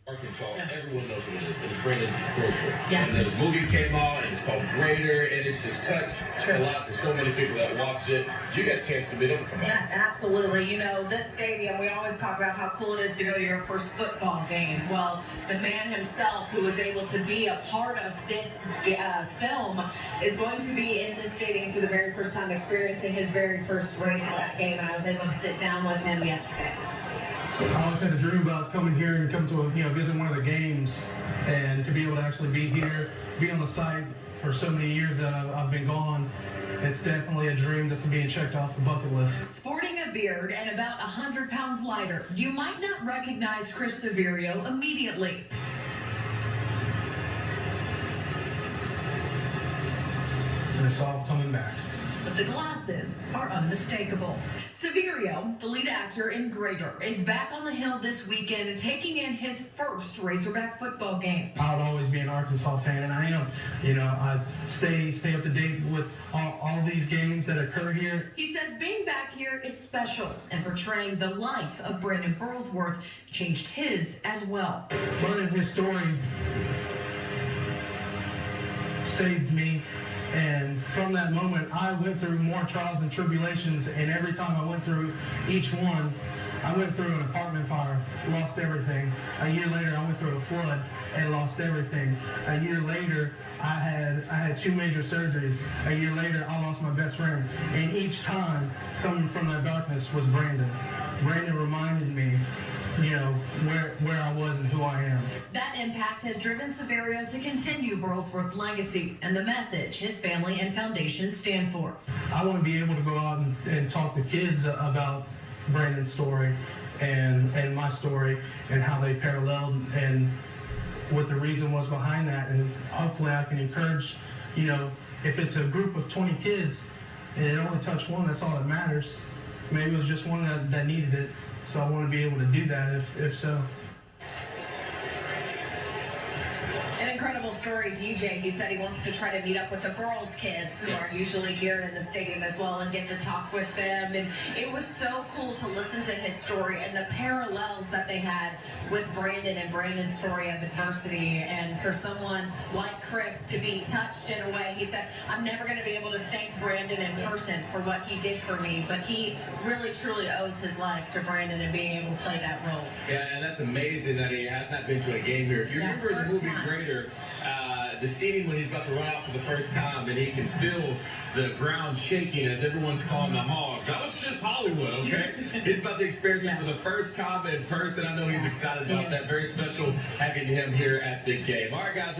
Arkansas, everyone knows what it is. It's Brandon Brosworth. Yeah. And this movie came out, and it's called Greater, and it's just touched the lives of so many people that watched it. You got a chance to meet up with somebody. Yeah, absolutely. You know, this stadium, we always talk about how cool it is to go to your first football game. Well, the man himself who was able to be a part of this film is going to be in this stadium for the very first time, experiencing his very first Razorback game, and I was able to sit down with him yesterday. I always had a dream about coming here and come to visit one of the games, and to be able to actually be here, be on the site for so many years that I've been gone. It's definitely a dream that's being checked off the bucket list. Sporting a beard and about 100 pounds lighter, you might not recognize Chris Severio immediately. And it's all coming back. But the glasses are unmistakable. Severio, the lead actor in Greater, is back on the hill this weekend, taking in his first Razorback football game. I would always be an Arkansas fan, and I am. I stay up to date with all these games that occur here. He says being back here is special, and portraying the life of Brandon Burlsworth changed his as well. Learning his story saved me. And from that moment, I went through more trials and tribulations, and every time I went through each one, I went through an apartment fire, lost everything. A year later, I went through a flood and lost everything. A year later, I had 2 major surgeries. A year later, I lost my best friend. And each time, coming from that darkness was Brandon. Brandon reminded me, where I was and who I am. That impact has driven Severio to continue Burlsworth's legacy and the message his family and foundation stand for. I want to be able to go out and talk to kids about Brandon's story and my story and how they paralleled and what the reason was behind that. And hopefully I can encourage, if it's a group of 20 kids and it only touched one, that's all that matters. Maybe it was just one that needed it. So I want to be able to do that if so. An incredible story, DJ. He said he wants to try to meet up with the Burls kids who are usually here in the stadium as well and get to talk with them. And it was so cool to listen to his story and the parallels that they had with Brandon and Brandon's story of adversity. And for someone like Chris to be touched in a way, he said, I'm never going to be able to thank Brandon in person for what he did for me, but he really truly owes his life to Brandon and being able to play that role. Yeah, and that's amazing that he has not been to a game here. If you remember the movie Greater, the scene when he's about to run out for the first time and he can feel the ground shaking as everyone's calling the Hogs. That was just Hollywood, okay? He's about to experience it for the first time in person. I know he's excited about that. Very special having him here at the game. All right, guys.